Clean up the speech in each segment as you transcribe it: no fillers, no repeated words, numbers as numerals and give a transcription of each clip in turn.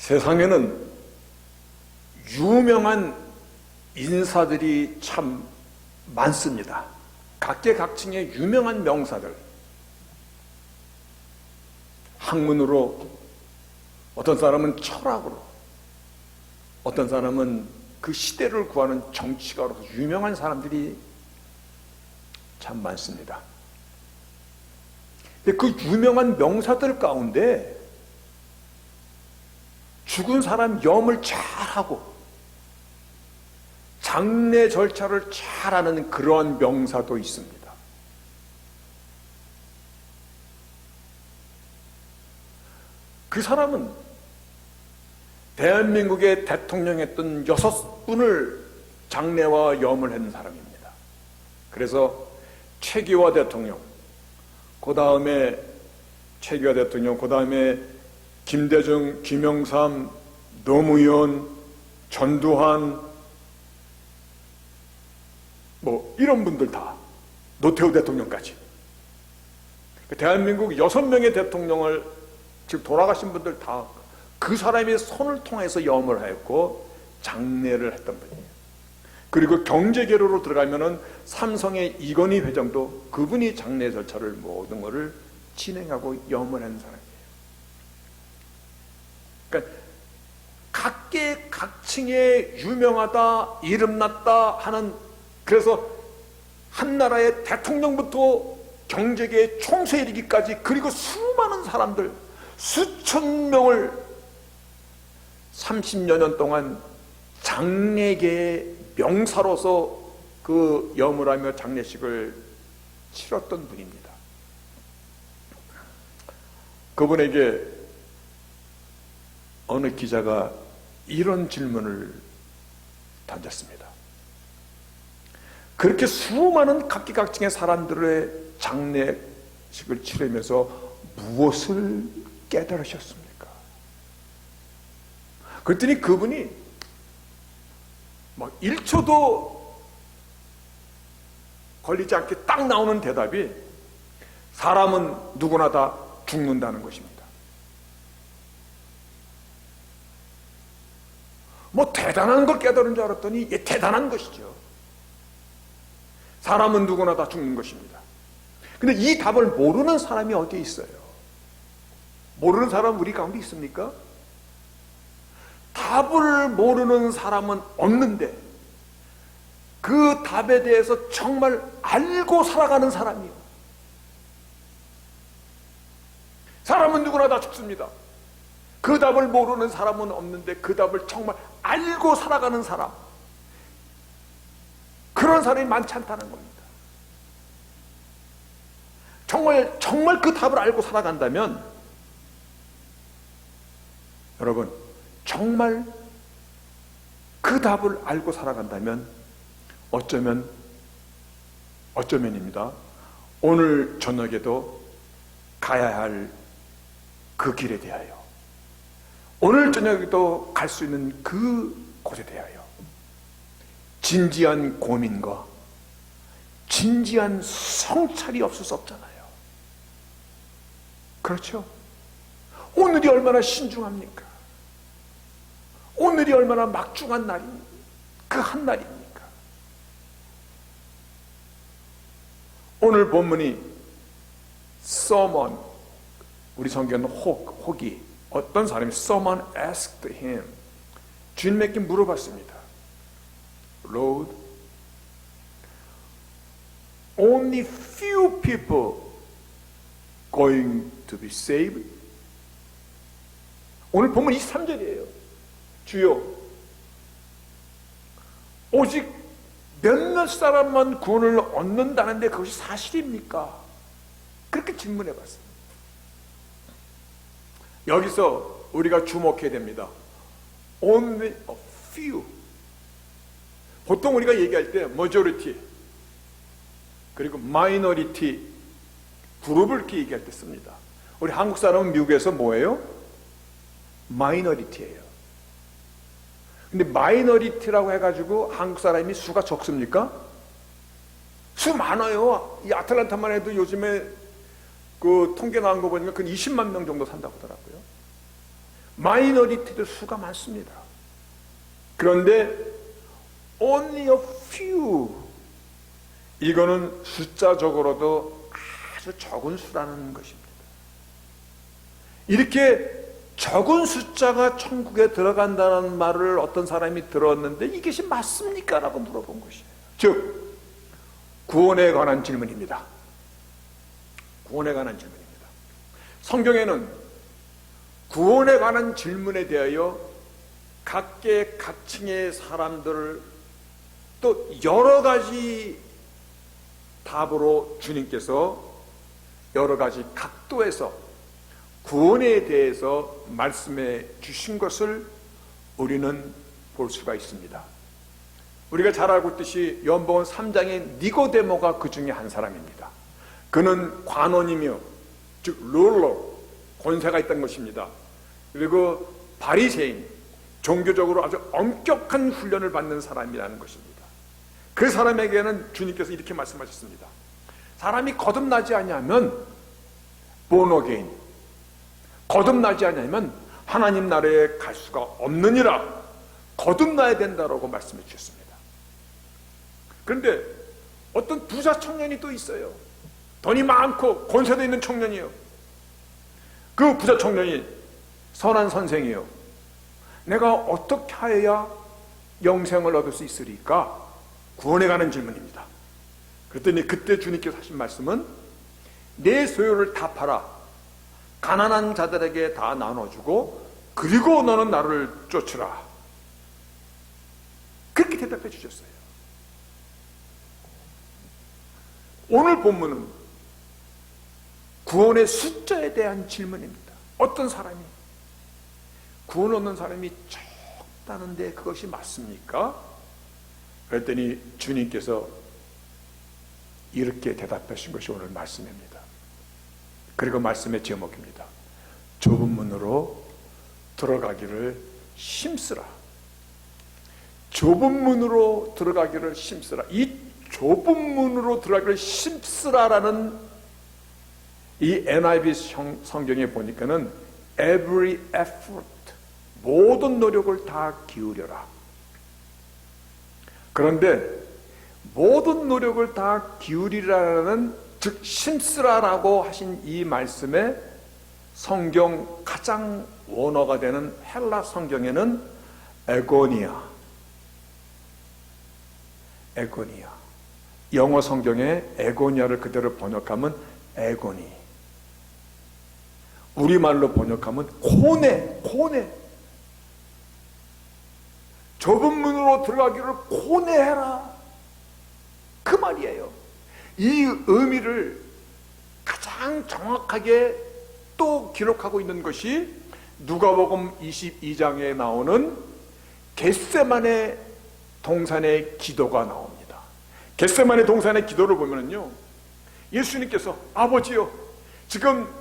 세상에는 유명한 인사들이 참 많습니다. 각계각층의 유명한 명사들. 학문으로, 어떤 사람은 철학으로, 어떤 사람은 그 시대를 구하는 정치가로서 유명한 사람들이 참 많습니다. 근데 그 유명한 명사들 가운데 죽은 사람 염을 잘하고 장례 절차를 잘하는 그러한 명사도 있습니다. 그 사람은 대한민국의 대통령이었던 6분을 장례와 염을 한 사람입니다. 그래서 최기화 대통령, 그 다음에 최기화 대통령, 그 다음에 김대중, 김영삼, 노무현, 전두환, 뭐 이런 분들 다, 노태우 대통령까지 대한민국 6명의 대통령을 지금 돌아가신 분들 다 그 사람의 손을 통해서 염을 하였고 장례를 했던 분이에요. 그리고 경제계로로 들어가면은 삼성의 이건희 회장도 그분이 장례 절차를 모든 것을 진행하고 염을 한 사람이에요. 그러니까 각계각층의 유명하다, 이름났다 하는, 그래서 한 나라의 대통령부터 경제계의 총수에 이르기까지, 그리고 수많은 사람들, 수천 명을 30여 년 동안 장례계의 명사로서 그 염을 하며 장례식을 치렀던 분입니다. 그분에게 어느 기자가 이런 질문을 던졌습니다. 그렇게 수많은 각기각층의 사람들의 장례식을 치르면서 무엇을 깨달으셨습니까? 그랬더니 그분이 막 1초도 걸리지 않게 딱 나오는 대답이, 사람은 누구나 다 죽는다는 것입니다. 뭐 대단한 걸 깨달은 줄 알았더니 이게 대단한 것이죠. 사람은 누구나 다 죽는 것입니다. 근데 이 답을 모르는 사람이 어디에 있어요? 모르는 사람 우리 가운데 있습니까? 답을 모르는 사람은 없는데, 그 답에 대해서 정말 알고 살아가는 사람이요. 사람은 누구나 다 죽습니다. 그 답을 모르는 사람은 없는데 그 답을 정말 알고 살아가는 사람, 그런 사람이 많지 않다는 겁니다. 정말 그 답을 알고 살아간다면, 여러분, 정말 그 답을 알고 살아간다면 어쩌면입니다, 오늘 저녁에도 가야 할 그 길에 대하여, 오늘 저녁에도 갈 수 있는 그 곳에 대하여 진지한 고민과 진지한 성찰이 없을 수 없잖아요. 그렇죠? 오늘이 얼마나 신중합니까? 오늘이 얼마나 막중한 날입니까? 그 한 날입니까? 오늘 본문이 someone, 우리 성경은 혹이, 어떤 사람이 someone asked him, 주님에게 물어봤습니다. Lord, only few people going to be saved? 오늘 본문 23절이에요. 주여, 오직 몇몇 사람만 구원을 얻는다는데 그것이 사실입니까? 그렇게 질문해 봤습니다. 여기서 우리가 주목해야 됩니다. Only a few. 보통 우리가 얘기할 때 majority 그리고 minority, 그룹을 이렇게 얘기할 때 씁니다. 우리 한국 사람은 미국에서 뭐예요? 마이너리티예요. 근데 마이너리티라고 해가지고 한국 사람이 수가 적습니까? 수 많아요. 이 아틀란타만 해도 요즘에 그 통계 나온 거 보니까 그 20만 명 정도 산다고 하더라고요. 마이너리티들 수가 많습니다. 그런데 only a few, 이거는 숫자적으로도 아주 적은 수라는 것입니다. 이렇게 적은 숫자가 천국에 들어간다는 말을 어떤 사람이 들었는데 이것이 맞습니까? 라고 물어본 것이에요. 즉 구원에 관한 질문입니다. 구원에 관한 질문입니다. 성경에는 구원에 관한 질문에 대하여 각계 각층의 사람들을 또 여러 가지 답으로 주님께서 여러 가지 각도에서 구원에 대해서 말씀해 주신 것을 우리는 볼 수가 있습니다. 우리가 잘 알고 있듯이 요한복음 3장의 니고데모가 그 중에 한 사람입니다. 그는 관원이며 즉 룰러, 권세가 있다는 것입니다. 그리고 바리새인, 종교적으로 아주 엄격한 훈련을 받는 사람이라는 것입니다. 그 사람에게는 주님께서 이렇게 말씀하셨습니다. 사람이 거듭나지 않으면 본어게인, 거듭나지 않으면 하나님 나라에 갈 수가 없느니라. 거듭나야 된다라고 말씀해 주셨습니다. 그런데 어떤 부자 청년이 또 있어요. 돈이 많고 권세도 있는 청년이에요. 그 부자 청년이 선한 선생이에요. 내가 어떻게 하여야 영생을 얻을 수 있으리까? 구원에 관한 질문입니다. 그랬더니 그때 주님께서 하신 말씀은 내 소유를 다 팔아 가난한 자들에게 다 나눠주고 그리고 너는 나를 쫓으라. 그렇게 대답해 주셨어요. 오늘 본문은 구원의 숫자에 대한 질문입니다. 어떤 사람이 구원 얻는 사람이 적다는데 그것이 맞습니까? 그랬더니 주님께서 이렇게 대답하신 것이 오늘 말씀입니다. 그리고 말씀의 제목입니다. 좁은 문으로 들어가기를 힘쓰라. 좁은 문으로 들어가기를 힘쓰라. 이 좁은 문으로 들어가기를 힘쓰라라는 이 NIV 성경에 보니까는 every effort, 모든 노력을 다 기울여라. 그런데 모든 노력을 다 기울이라는, 즉 힘쓰라라고 하신 이 말씀에 성경 가장 원어가 되는 헬라 성경에는 에고니아, 영어 성경에 에고니아를 그대로 번역하면 에고니, 우리말로 번역하면 고뇌. 좁은 문으로 들어가기를 고뇌해라, 그 말이에요. 이 의미를 가장 정확하게 또 기록하고 있는 것이 누가복음 22장에 나오는 겟세마네 동산의 기도가 나옵니다. 겟세마네 동산의 기도를 보면요, 예수님께서 아버지요, 지금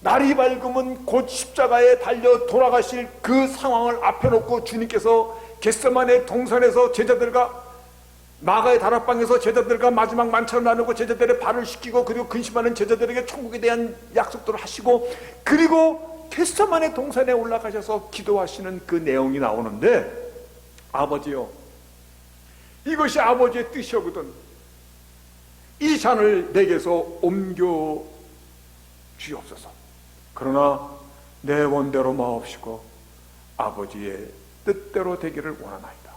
날이 밝으면 곧 십자가에 달려 돌아가실 그 상황을 앞에 놓고 주님께서 겟세마네 동산에서 제자들과 마가의 다락방에서 제자들과 마지막 만찬을 나누고 제자들의 발을 씻기고 그리고 근심하는 제자들에게 천국에 대한 약속들을 하시고 그리고 겟세마네 동산에 올라가셔서 기도하시는 그 내용이 나오는데, 아버지요, 이것이 아버지의 뜻이거든. 이 잔을 내게서 옮겨 주옵소서. 그러나 내 원대로 마옵시고 아버지의 뜻대로 되기를 원하나이다.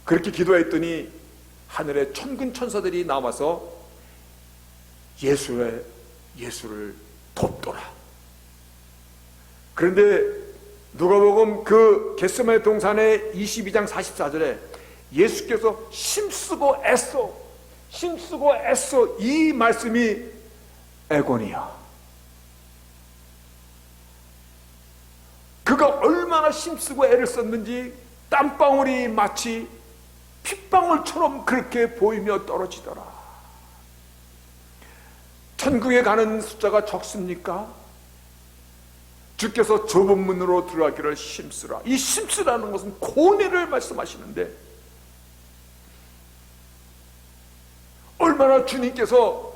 그렇게 기도했더니 하늘에 천군 천사들이 나와서 예수를 돕더라. 그런데 누가복음 그 겟세마네 동산의 22장 44절에 예수께서 힘쓰고 애써, 이 말씀이 에고니아, 그가 얼마나 힘쓰고 애를 썼는지 땀방울이 마치 핏방울처럼 그렇게 보이며 떨어지더라. 천국에 가는 숫자가 적습니까? 주께서 좁은 문으로 들어가기를 힘쓰라. 이 힘쓰라는 것은 고뇌를 말씀하시는데, 얼마나 주님께서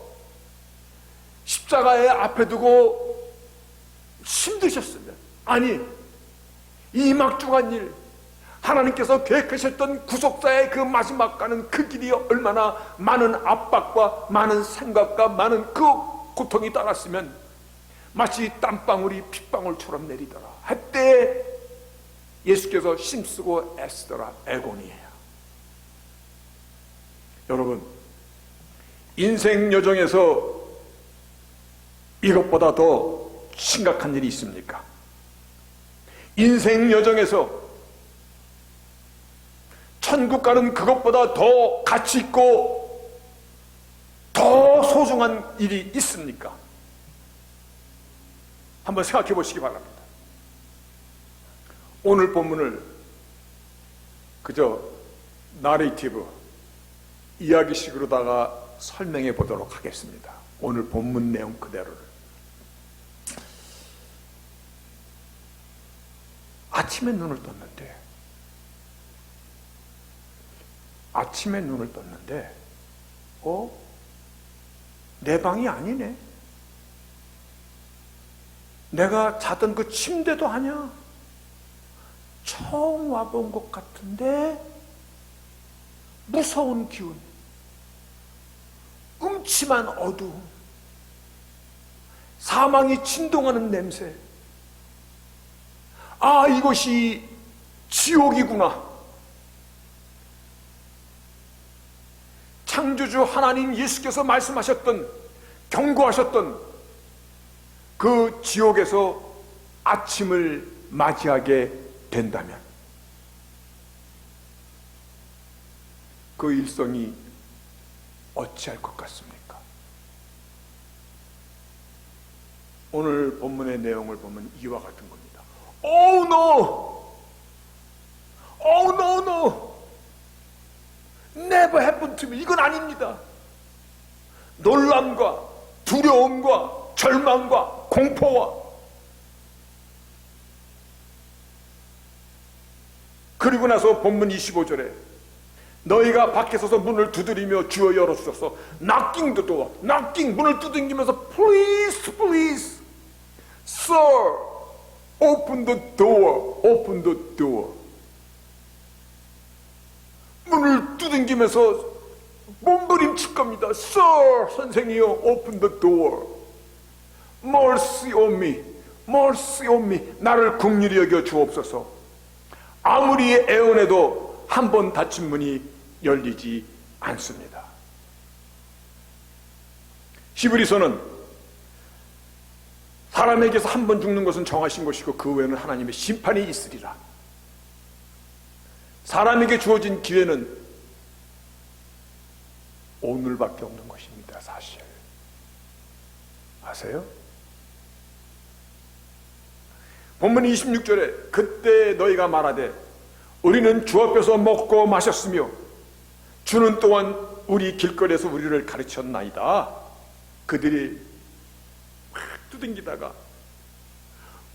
십자가에 앞에 두고 힘드셨으면, 아니, 이 막중한 일, 하나님께서 계획하셨던 구속사의 그 마지막 가는 그 길이 얼마나 많은 압박과 많은 생각과 많은 그 고통이 따랐으면 마치 땀방울이 핏방울처럼 내리더라 할 때 예수께서 힘쓰고 애쓰더라 애곤이에요. 여러분, 인생 여정에서 이것보다 더 심각한 일이 있습니까? 인생 여정에서 천국 가는 그것보다 더 가치 있고 더 소중한 일이 있습니까? 한번 생각해 보시기 바랍니다. 오늘 본문을 그저 나레이티브 이야기식으로다가 설명해 보도록 하겠습니다. 오늘 본문 내용 그대로를. 아침에 눈을 떴는데 내 방이 아니네. 내가 자던 그 침대도 아니야. 처음 와본 것 같은데 무서운 기운, 음침한 어두움, 사망이 진동하는 냄새. 아, 이것이 지옥이구나. 창조주 하나님 예수께서 말씀하셨던, 경고하셨던 그 지옥에서 아침을 맞이하게 된다면 그 일성이 어찌할 것 같습니까? 오늘 본문의 내용을 보면 이와 같은 겁니다. Oh no! Oh no, no! Never happened to me. 이건 아닙니다. 놀람과 두려움과 절망과 공포와 그리고 나서 본문 25절에 너희가 밖에 서서 문을 두드리며 주여 열어주소서. knocking the door, knocking, 문을 두드리면서 please, please, sir, open the door, open the door. 문을 두들기면서 몸부림칠 겁니다. Sir, 선생이요, open the door. Mercy on me, mercy on me. 나를 긍휼히 여겨 주옵소서. 아무리 애원해도 한 번 닫힌 문이 열리지 않습니다. 히브리서는 사람에게서 한 번 죽는 것은 정하신 것이고 그 외에는 하나님의 심판이 있으리라. 사람에게 주어진 기회는 오늘밖에 없는 것입니다. 사실 아세요? 본문 26절에 그때 너희가 말하되 우리는 주 앞에서 먹고 마셨으며 주는 또한 우리 길거리에서 우리를 가르쳤나이다. 그들이 막 두둥기다가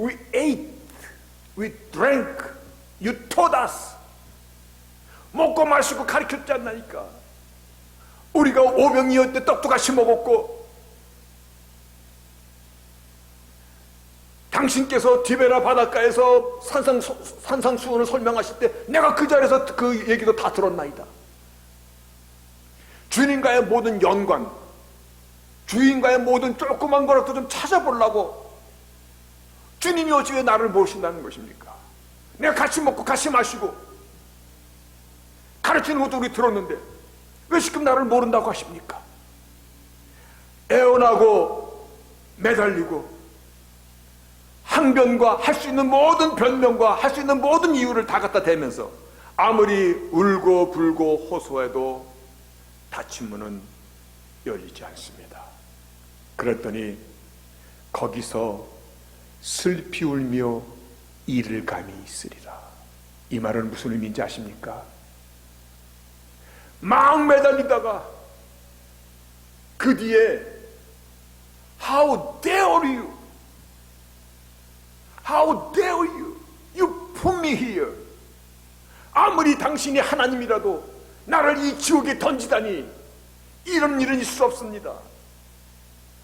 We ate, we drank, you taught us. 먹고 마시고 가르쳤지 않나니까. 우리가 오병이어 때 떡도 같이 먹었고 당신께서 디베라 바닷가에서 산상수훈을 설명하실 때 내가 그 자리에서 그 얘기도 다 들었나이다. 주님과의 모든 연관, 주인과의 모든 조그만 거라도 좀 찾아보려고 주님이 어찌 왜 나를 모신다는 것입니까? 내가 같이 먹고 같이 마시고 가르치는 것도 우리 들었는데 왜 지금 나를 모른다고 하십니까? 애원하고 매달리고 항변과 할 수 있는 모든 변명과 할 수 있는 모든 이유를 다 갖다 대면서 아무리 울고 불고 호소해도 닫힌 문은 열리지 않습니다. 그랬더니 거기서 슬피 울며 이를 감이 있으리라. 이 말은 무슨 의미인지 아십니까? 막 매달리다가 그 뒤에 How dare you? How dare you? You put me here. 아무리 당신이 하나님이라도 나를 이 지옥에 던지다니 이런 일은 있을 수 없습니다.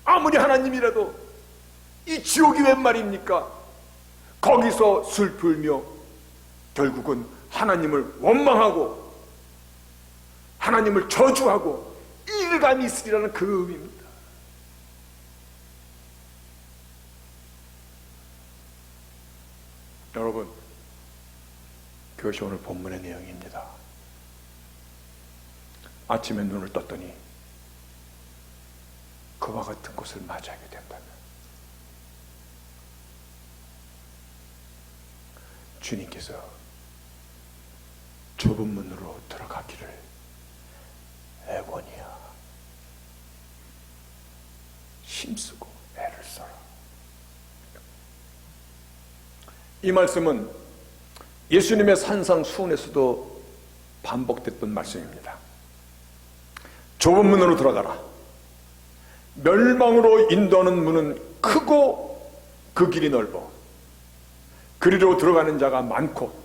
아무리 하나님이라도 이 지옥이 웬 말입니까? 거기서 슬프며 결국은 하나님을 원망하고 하나님을 저주하고 일감이 있으리라는 그 의미입니다. 여러분, 그것이 오늘 본문의 내용입니다. 아침에 눈을 떴더니 그와 같은 곳을 맞이하게 된다면 주님께서 좁은 문으로 들어가기를 애원이야 힘쓰고 애를 써라. 이 말씀은 예수님의 산상수훈에서도 반복됐던 말씀입니다. 좁은 문으로 들어가라. 멸망으로 인도하는 문은 크고 그 길이 넓어 그리로 들어가는 자가 많고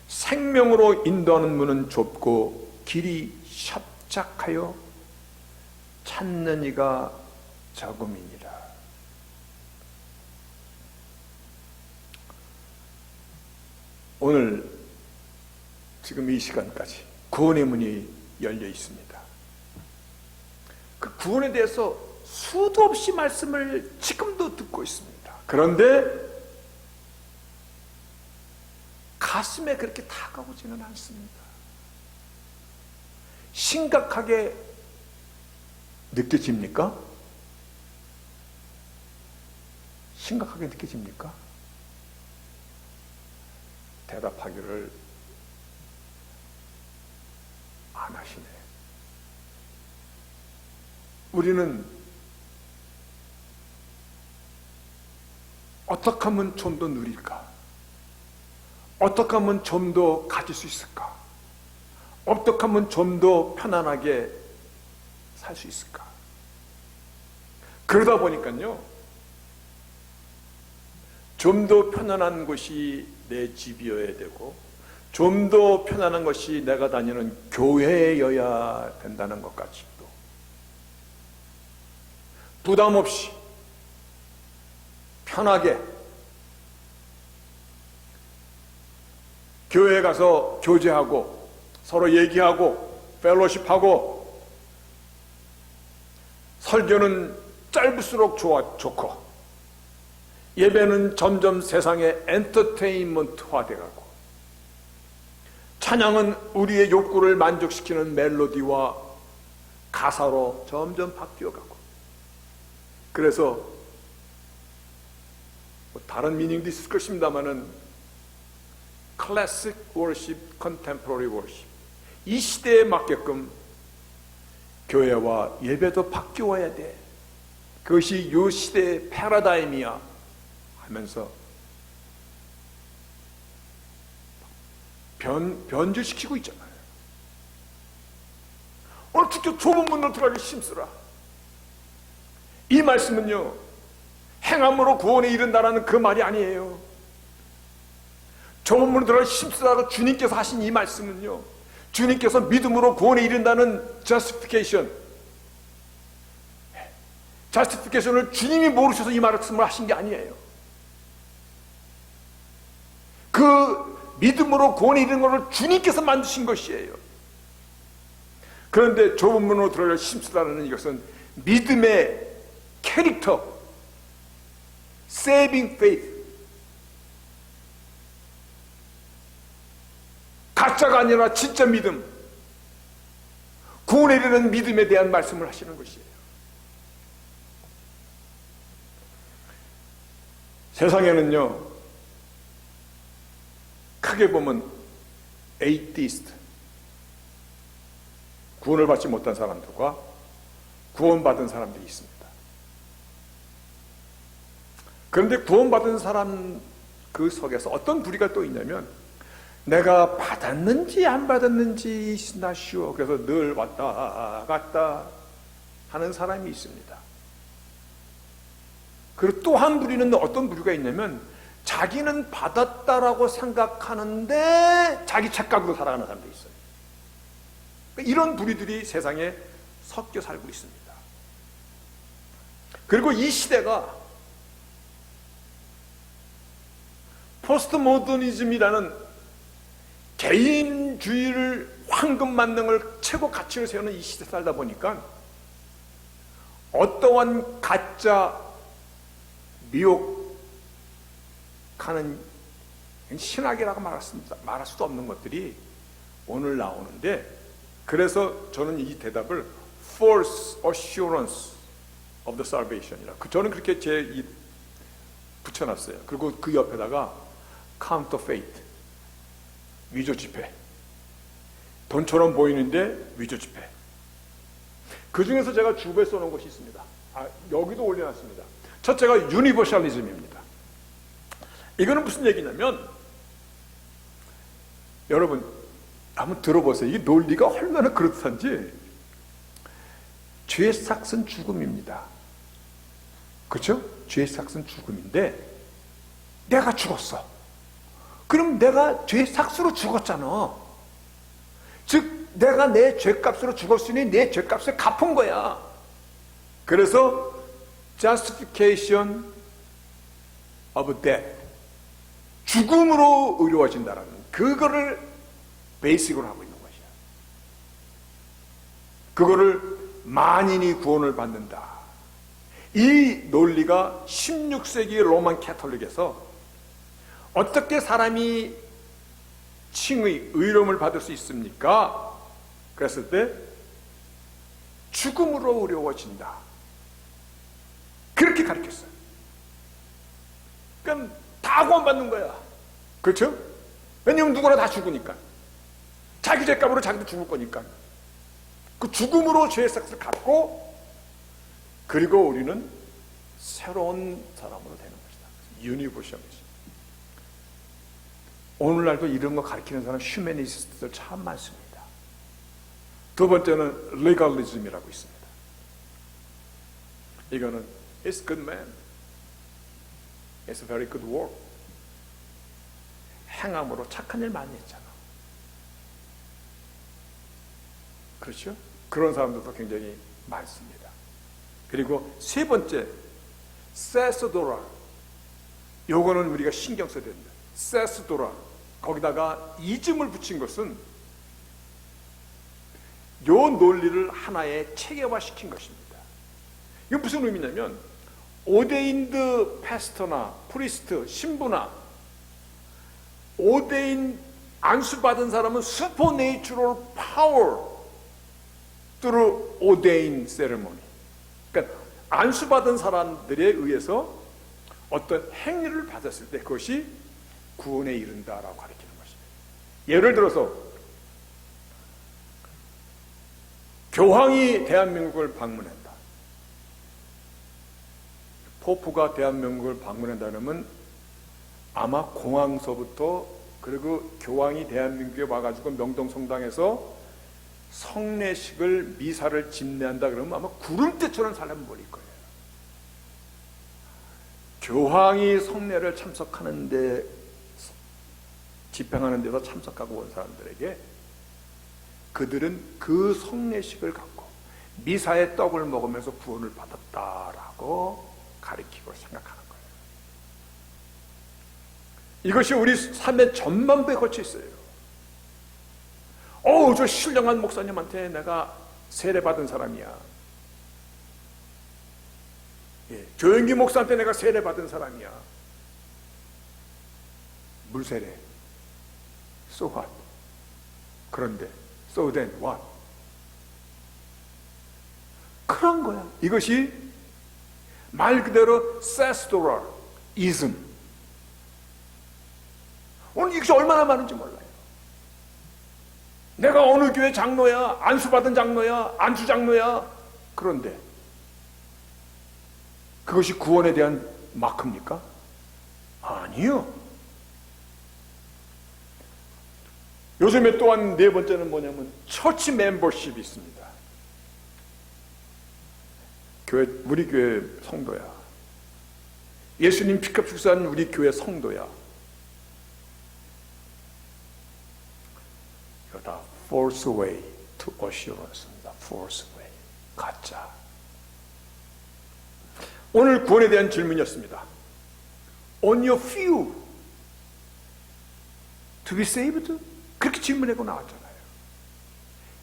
생명으로 인도하는 문은 좁고 길이 협착하여 찾는 이가 적음이니라. 오늘 지금 이 시간까지 구원의 문이 열려 있습니다. 그 구원에 대해서 수도 없이 말씀을 지금도 듣고 있습니다. 그런데 가슴에 그렇게 다가오지는 않습니다. 심각하게 느껴집니까? 심각하게 느껴집니까? 대답하기를 안 하시네. 우리는 어떻게 하면 좀 더 누릴까? 어떻게 하면 좀 더 가질 수 있을까? 어떻게 하면 좀 더 편안하게 살 수 있을까? 그러다 보니까요, 좀 더 편안한 곳이 내 집이어야 되고 좀 더 편안한 것이 내가 다니는 교회여야 된다는 것까지도 부담 없이 편하게 교회에 가서 교제하고 서로 얘기하고 펠로십하고 설교는 짧을수록 좋고 예배는 점점 세상의 엔터테인먼트화 돼가고 찬양은 우리의 욕구를 만족시키는 멜로디와 가사로 점점 바뀌어가고 그래서 다른 미닝도 있을 것입니다만은 클래식 워십, 컨템포러리 워십 이 시대에 맞게끔 교회와 예배도 바뀌어야 돼. 그것이 이 시대의 패러다임이야 하면서 변질시키고 있잖아요. 오늘 특히 좁은 문으로 들어가기 힘쓰라. 이 말씀은요, 행함으로 구원에 이른다라는 그 말이 아니에요. 좁은 문으로 들어가기 힘쓰라고 주님께서 하신 이 말씀은요, 주님께서 믿음으로 구원에 이른다는 justification을 주님이 모르셔서 이 말씀을 하신 게 아니에요. 그 믿음으로 구원에 이르는 것을 주님께서 만드신 것이에요. 그런데 좁은 문으로 들어갈 힘쓰라는 이것은 믿음의 캐릭터, saving faith, 가짜가 아니라 진짜 믿음, 구원에 이르는 믿음에 대한 말씀을 하시는 것이에요. 세상에는요, 크게 보면 에이티스트, 구원을 받지 못한 사람들과 구원받은 사람들이 있습니다. 그런데 구원받은 사람 그 속에서 어떤 부류가 또 있냐면, 내가 받았는지 안 받았는지 나 쉬워. 그래서 늘 왔다 갔다 하는 사람이 있습니다. 그리고 또 한 부류는 어떤 부류가 있냐면, 자기는 받았다라고 생각하는데 자기 착각으로 살아가는 사람도 있어요. 이런 부류들이 세상에 섞여 살고 있습니다. 그리고 이 시대가 포스트 모더니즘이라는 개인주의를 황금 만능을 최고 가치로 세우는 이 시대 살다 보니까 어떠한 가짜 미혹하는 신학이라고 말할 수도 없는 것들이 오늘 나오는데, 그래서 저는 이 대답을 false assurance of the salvation이라, 저는 그렇게 붙여놨어요. 그리고 그 옆에다가 counterfeit, 위조 지폐, 돈처럼 보이는데 위조 지폐. 그 중에서 제가 주부에 써놓은 것이 있습니다. 여기도 올려놨습니다. 첫째가 유니버셜리즘입니다. 이거는 무슨 얘기냐면, 여러분 한번 들어보세요. 이게 논리가 얼마나 그렇단지. 죄의 삭은 죽음입니다. 그렇죠? 죄의 삭은 죽음인데 내가 죽었어. 그럼 내가 죄의 삭수로 죽었잖아. 즉 내가 내 죄값으로 죽었으니 내 죄값을 갚은 거야. 그래서 justification of death, 죽음으로 의로워진다라는 그거를 베이식으로 하고 있는 것이야. 그거를 만인이 구원을 받는다. 이 논리가 16세기 로만 캐톨릭에서 어떻게 사람이 칭의, 의로움을 받을 수 있습니까? 그랬을 때 죽음으로 의로워진다. 그렇게 가르쳤어요. 그러니까 다 구원받는 거야. 그렇죠? 왜냐면 누구나 다 죽으니까. 자기 죄값으로 자기도 죽을 거니까. 그 죽음으로 죄의 삭을 갚고, 그리고 우리는 새로운 사람으로 되는 것이다. 유니버셜리즘. 오늘날도 이런 거 가르치는 사람 휴머니스트들 참 많습니다. 두 번째는 레갈리즘이라고 있습니다. 이거는 It's good man, It's a very good work. 행함으로 착한 일 많이 했잖아. 그렇죠? 그런 사람들도 굉장히 많습니다. 그리고 세 번째, 세스도라. 요거는 우리가 신경 써야 됩니다. 세스도라. 거기다가 이즘을 붙인 것은 요 논리를 하나의 체계화시킨 것입니다. 이게 무슨 의미냐면, 오데인드 패스터나 프리스트, 신부나 오데인 안수받은 사람은 슈퍼네이처럴 파워 through ordained ceremony. 그러니까 안수받은 사람들에 의해서 어떤 행위를 받았을 때 그것이 구원에 이른다라고 가르치는 것입니다. 예를 들어서 교황이 대한민국을 방문한다. 포프가 대한민국을 방문한다면 아마 공항서부터, 그리고 교황이 대한민국에 와가지고 명동성당에서 성례식을, 미사를 집례한다 그러면 아마 구름대처럼 사람이 몰릴 거예요. 교황이 성례를 참석하는데, 집행하는 데서 참석하고 온 사람들에게 그들은 그 성례식을 갖고 미사의 떡을 먹으면서 구원을 받았다라고 가르치고 생각하는 거예요. 이것이 우리 삶의 전반부에 걸쳐 있어요. 저 신령한 목사님한테 내가 세례받은 사람이야. 조영기 목사한테 내가 세례받은 사람이야. 물세례. So what? 그런데 so then what? 그런 거야. 이것이 말 그대로 세스토럴 이즘. 오늘 이것이 얼마나 많은지 몰라요. 내가 어느 교회 장로야, 안수받은 장로야, 안수 장로야. 그런데 그것이 구원에 대한 마크입니까? 아니요. 요즘에 또한 네 번째는 뭐냐면 처치 멤버십이 있습니다. 우리 교회 성도야. 예수님 피값 축사한 우리 교회 성도야. 이거 다 false way to assurance입니다. false way. 가짜. 오늘 구원에 대한 질문이었습니다. On your view, To be saved? 그렇게 질문하고 나왔잖아요.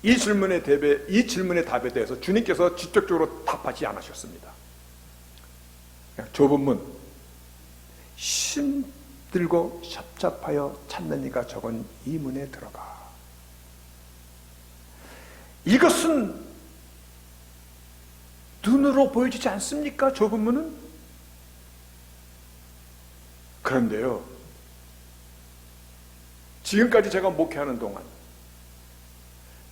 이 질문의 답에 대해서 주님께서 직접적으로 답하지 않으셨습니다. 그냥 좁은 문, 힘들고 협잡하여 찾는 이가 적은 이 문에 들어가. 이것은 눈으로 보여지지 않습니까? 좁은 문은? 그런데요, 지금까지 제가 목회하는 동안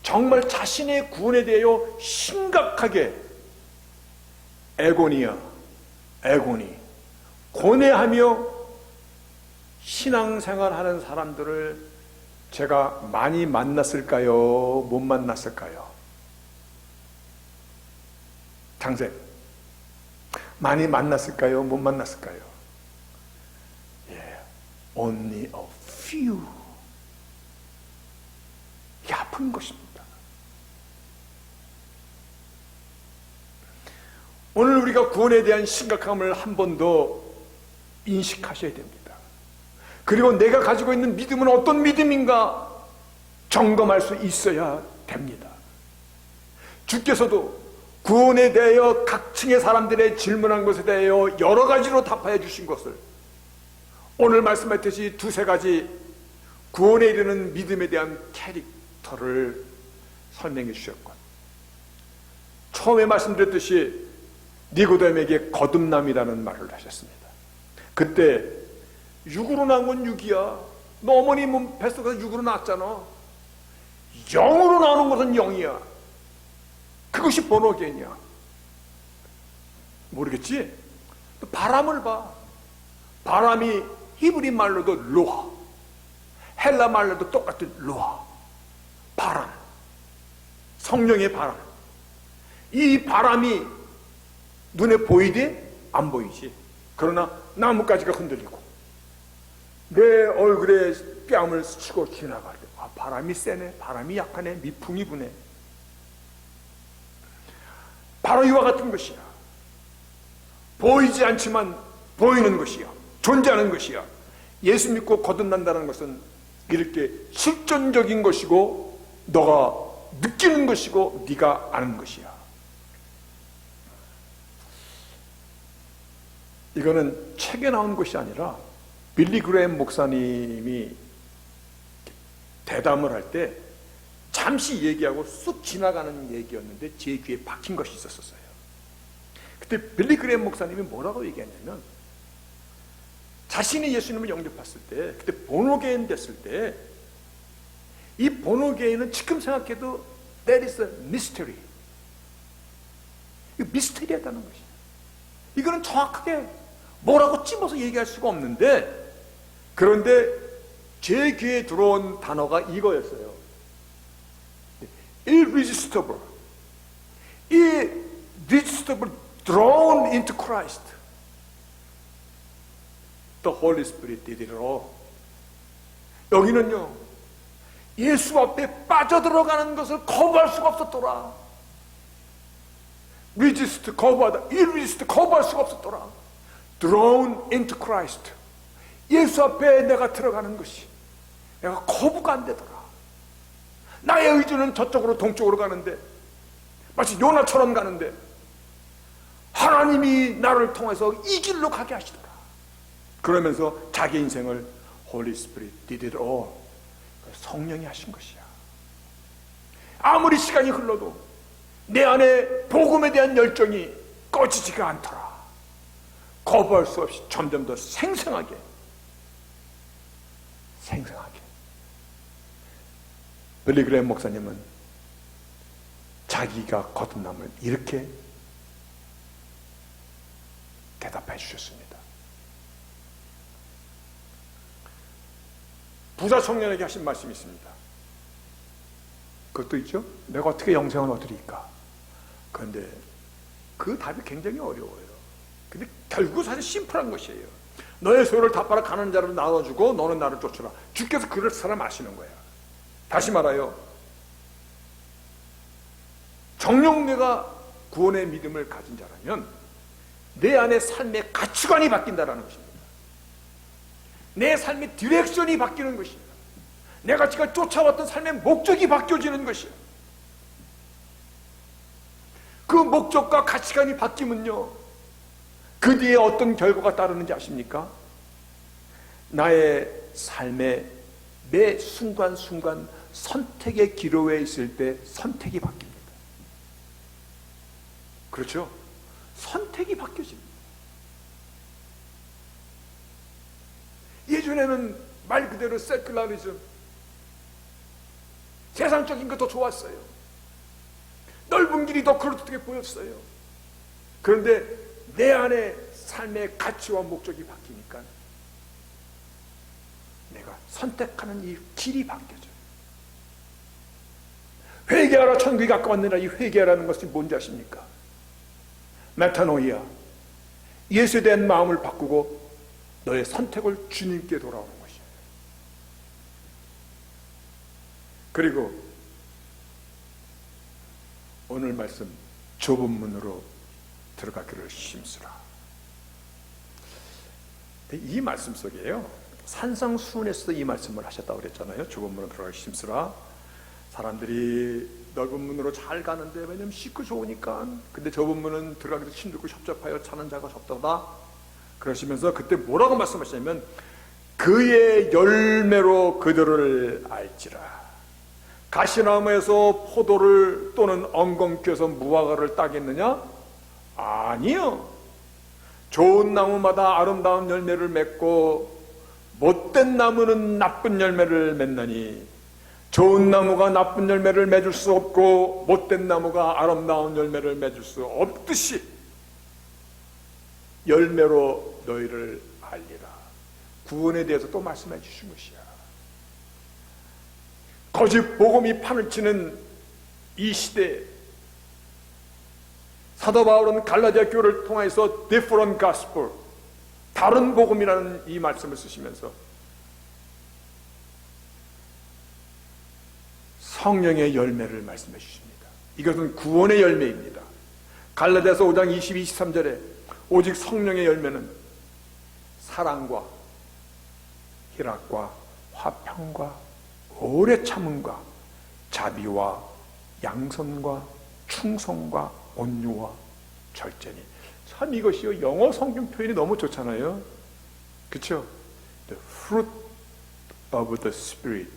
정말 자신의 구원에 대하여 심각하게 애고니 고뇌하며 신앙생활하는 사람들을 제가 많이 만났을까요? 못 만났을까요? 장생 많이 만났을까요? 못 만났을까요? Only a few. 이게 아픈 것입니다. 오늘 우리가 구원에 대한 심각함을 한 번 더 인식하셔야 됩니다. 그리고 내가 가지고 있는 믿음은 어떤 믿음인가 점검할 수 있어야 됩니다. 주께서도 구원에 대하여 각층의 사람들의 질문한 것에 대하여 여러 가지로 답하여 주신 것을 오늘 말씀하셨듯이 두세 가지 구원에 이르는 믿음에 대한 캐릭터를 설명해 주셨고, 처음에 말씀드렸듯이 니고데모에게 거듭남이라는 말을 하셨습니다. 그때 육으로 낳은 건 육이야. 너 어머니 몸 뱃속에서 육으로 낳았잖아. 영으로 나오는 것은 영이야. 그것이 번호겐이야. 모르겠지? 바람을 봐. 바람이 히브리 말로도 로하, 헬라 말로도 똑같은 로하, 바람, 성령의 바람. 이 바람이 눈에 보이대? 안 보이지. 그러나 나뭇가지가 흔들리고 내 얼굴에 뺨을 스치고 지나갈 때 바람이 세네, 바람이 약하네, 미풍이 부네. 바로 이와 같은 것이야. 보이지 않지만 보이는 것이야. 존재하는 것이야. 예수 믿고 거듭난다는 것은 이렇게 실존적인 것이고 너가 느끼는 것이고 네가 아는 것이야. 이거는 책에 나온 것이 아니라 빌리 그레임 목사님이 대담을 할 때 잠시 얘기하고 쑥 지나가는 얘기였는데 제 귀에 박힌 것이 있었어요. 그때 빌리 그레임 목사님이 뭐라고 얘기했냐면, 자신이 예수님을 영접했을 때, 그때 본어게인 됐을 때, 이 본어게인은 지금 생각해도 that is a mystery. 이거 미스터리하다는 것이에요. 이거는 정확하게 뭐라고 찝어서 얘기할 수가 없는데, 그런데 제 귀에 들어온 단어가 이거였어요. irresistible. irresistible, drawn into Christ. The Holy Spirit did it all. 여기는요, 예수 앞에 빠져들어가는 것을 거부할 수가 없었더라. resist, 거부하다. irresist, 거부할 수가 없었더라. drawn into Christ. 예수 앞에 내가 들어가는 것이 내가 거부가 안 되더라. 나의 의지는 저쪽으로 동쪽으로 가는데, 마치 요나처럼 가는데 하나님이 나를 통해서 이 길로 가게 하시더라. 그러면서 자기 인생을 Holy Spirit did it all. 성령이 하신 것이야. 아무리 시간이 흘러도 내 안에 복음에 대한 열정이 꺼지지가 않더라. 거부할 수 없이 점점 더 생생하게 빌리 그레임 목사님은 자기가 거듭남을 이렇게 대답해 주셨습니다. 부자 청년에게 하신 말씀이 있습니다. 그것도 있죠. 내가 어떻게 영생을 얻으리까? 그런데 그 답이 굉장히 어려워요. 근데 결국 사실 심플한 것이에요. 너의 소유를 다 팔아 가난한 자를 나눠주고 너는 나를 쫓으라. 주께서 그럴 사람 아시는 거야. 다시 말하여 정녕 내가 구원의 믿음을 가진 자라면 내 안에 삶의 가치관이 바뀐다는 것입니다. 내 삶의 디렉션이 바뀌는 것입니다. 내가 지금 쫓아왔던 삶의 목적이 바뀌어지는 것이야. 그 목적과 가치관이 바뀌면요, 그 뒤에 어떤 결과가 따르는지 아십니까? 나의 삶의 매 순간순간 선택의 기로에 있을 때 선택이 바뀝니다. 그렇죠? 선택이 바뀌어집니다. 예전에는 말 그대로 세큘러리즘, 세상적인 것도 좋았어요. 넓은 길이 더 그렇게 보였어요. 그런데 내 안에 삶의 가치와 목적이 바뀌니까 내가 선택하는 이 길이 바뀌어져요. 회개하라, 천국이 가까웠느니라. 이 회개하라는 것이 뭔지 아십니까? 메타노이아, 예수에 대한 마음을 바꾸고 너의 선택을 주님께 돌아오는 것이에요. 그리고 오늘 말씀, 좁은 문으로 들어가기를 힘쓰라. 이 말씀 속에요, 산상수훈에서도 이 말씀을 하셨다고 그랬잖아요. 좁은 문으로 들어가기 힘쓰라. 사람들이 넓은 문으로 잘 가는데, 왜냐면 쉽고 좋으니까. 근데 좁은 문은 들어가기도 힘들고 협잡하여 차는 자가 적다다. 그러시면서 그때 뭐라고 말씀하시냐면, 그의 열매로 그들을 알지라. 가시나무에서 포도를 또는 엉겅퀴에서 무화과를 따겠느냐? 아니요. 좋은 나무마다 아름다운 열매를 맺고 못된 나무는 나쁜 열매를 맺나니, 좋은 나무가 나쁜 열매를 맺을 수 없고 못된 나무가 아름다운 열매를 맺을 수 없듯이 열매로 너희를 알리라. 구원에 대해서 또 말씀해 주신 것이야. 거짓 복음이 판을 치는 이 시대에 사도 바울은 갈라디아 교회를 통해서 different gospel, 다른 복음이라는 이 말씀을 쓰시면서 성령의 열매를 말씀해 주십니다. 이것은 구원의 열매입니다. 갈라디아서 5장 22, 23절에 오직 성령의 열매는 사랑과 희락과 화평과 오래 참음과 자비와 양선과 충성과 온유와 절제니. 참 이것이요, 영어 성경 표현이 너무 좋잖아요. 그렇죠? The fruit of the Spirit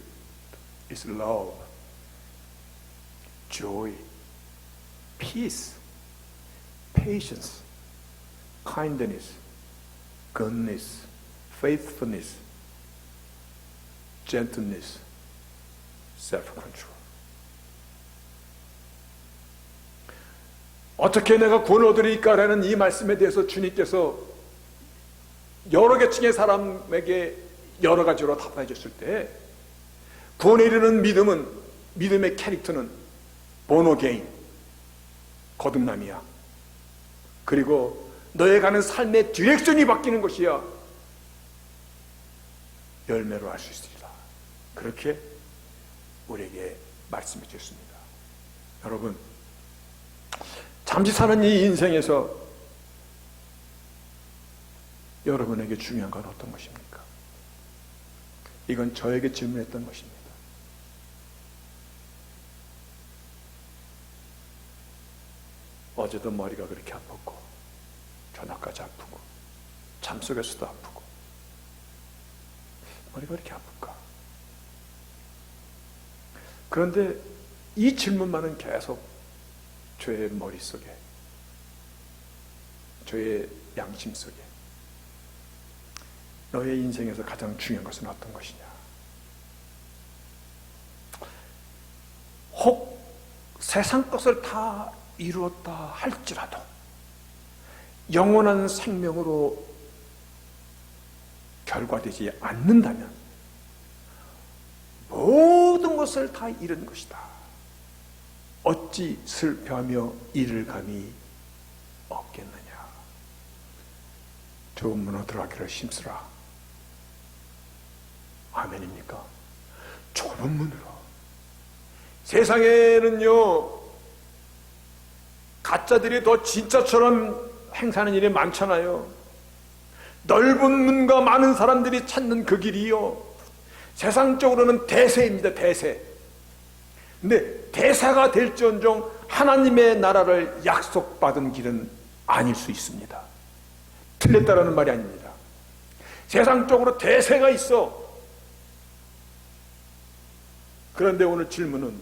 is love, joy, peace, patience, kindness, goodness, faithfulness, gentleness, self-control. 어떻게 내가 구원을 얻으리까라는 이 말씀에 대해서 주님께서 여러 계층의 사람에게 여러 가지로 답해 줬을 때, 구원에 이르는 믿음은, 믿음의 캐릭터는 born again, 거듭남이야. 그리고 너의 가는 삶의 디렉션이 바뀌는 것이야. 열매로 할 수 있으리라. 그렇게 우리에게 말씀해 주셨습니다. 여러분, 잠시 사는 이 인생에서 여러분에게 중요한 건 어떤 것입니까? 이건 저에게 질문했던 것입니다. 어제도 머리가 그렇게 아팠고 저녁까지 아프고 잠속에서도 아프고 머리가 그렇게 아플까? 그런데 이 질문만은 계속 저의 머릿속에, 저의 양심 속에, 너의 인생에서 가장 중요한 것은 어떤 것이냐? 혹 세상 것을 다 이루었다 할지라도 영원한 생명으로 결과되지 않는다면 모든 것을 다 잃은 것이다. 어찌 슬퍼하며 이를 감이 없겠느냐. 좁은 문으로 들어가기를 힘쓰라. 아멘입니까? 좁은 문으로. 세상에는요, 가짜들이 더 진짜처럼 행사하는 일이 많잖아요. 넓은 문과 많은 사람들이 찾는 그 길이요, 세상적으로는 대세입니다. 대세. 근데 대사가 될지언정 하나님의 나라를 약속받은 길은 아닐 수 있습니다. 틀렸다라는 말이 아닙니다. 세상적으로 대세가 있어. 그런데 오늘 질문은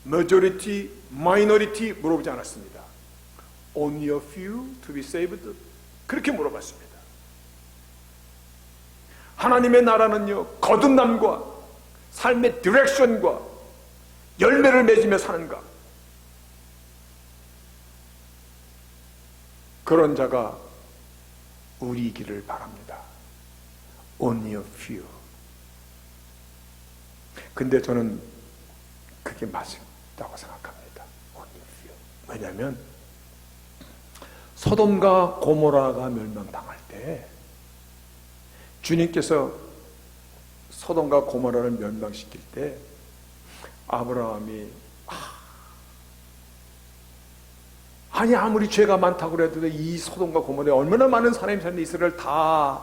majority, minority 물어보지 않았습니다. Only a few to be saved? 그렇게 물어봤습니다. 하나님의 나라는요, 거듭남과 삶의 디렉션과 열매를 맺으며 사는가? 그런 자가 우리이기를 바랍니다. Only a few. 근데 저는 그게 맞다고 생각합니다. Only a few. 왜냐하면 소돔과 고모라가 멸망당할 때 주님께서 소돔과 고모라를 멸망시킬 때 아브라함이 아니 아무리 죄가 많다고 해도 이 소돔과 고모라에 얼마나 많은 사람이 사는데 이스라엘을 다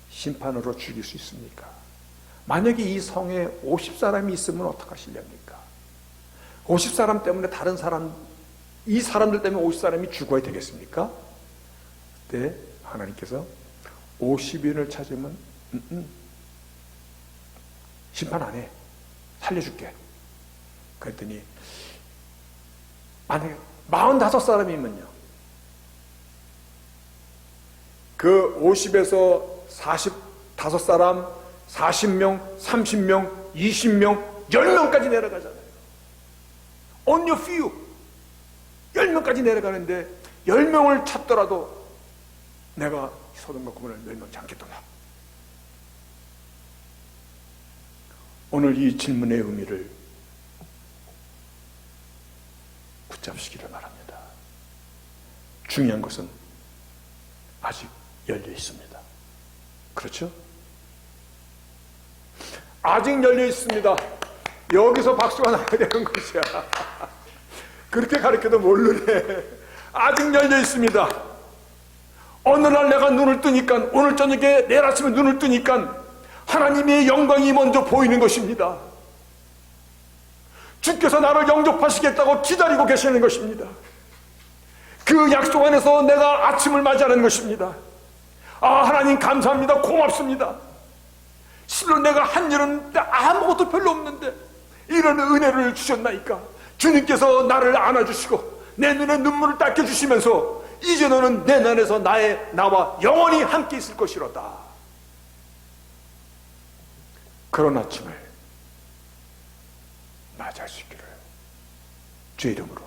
심판으로 죽일 수 있습니까? 만약에 이 성에 50사람이 있으면 어떡하시렵니까? 50사람 때문에 다른 사람, 이 사람들 때문에 50사람이 죽어야 되겠습니까? 그때 하나님께서 50인을 찾으면 심판 안 해. 살려줄게. 그랬더니 만약에 45사람이면요, 그 50에서 45사람, 40명, 30명, 20명, 10명까지 내려가잖아요. Only a few. 10명까지 내려가는데 10명을 찾더라도 내가 소돔과 고모라를 멸망치 않겠도다. 오늘 이 질문의 의미를 붙잡으시기를 바랍니다. 중요한 것은 아직 열려 있습니다. 그렇죠? 아직 열려 있습니다. 여기서 박수가 나야 되는 것이야. 그렇게 가르쳐도 모르네. 아직 열려 있습니다. 어느 날 내가 눈을 뜨니까, 오늘 저녁에 내일 아침에 눈을 뜨니까 하나님의 영광이 먼저 보이는 것입니다. 주께서 나를 영접하시겠다고 기다리고 계시는 것입니다. 그 약속 안에서 내가 아침을 맞이하는 것입니다. 아, 하나님 감사합니다. 고맙습니다. 실로 내가 한 일은 아무것도 별로 없는데 이런 은혜를 주셨나이까. 주님께서 나를 안아주시고 내 눈에 눈물을 닦여주시면서 이제 너는 내 안에서 나와 영원히 함께 있을 것이로다. 그런 아침을 맞이할 수 있기를 주의 이름으로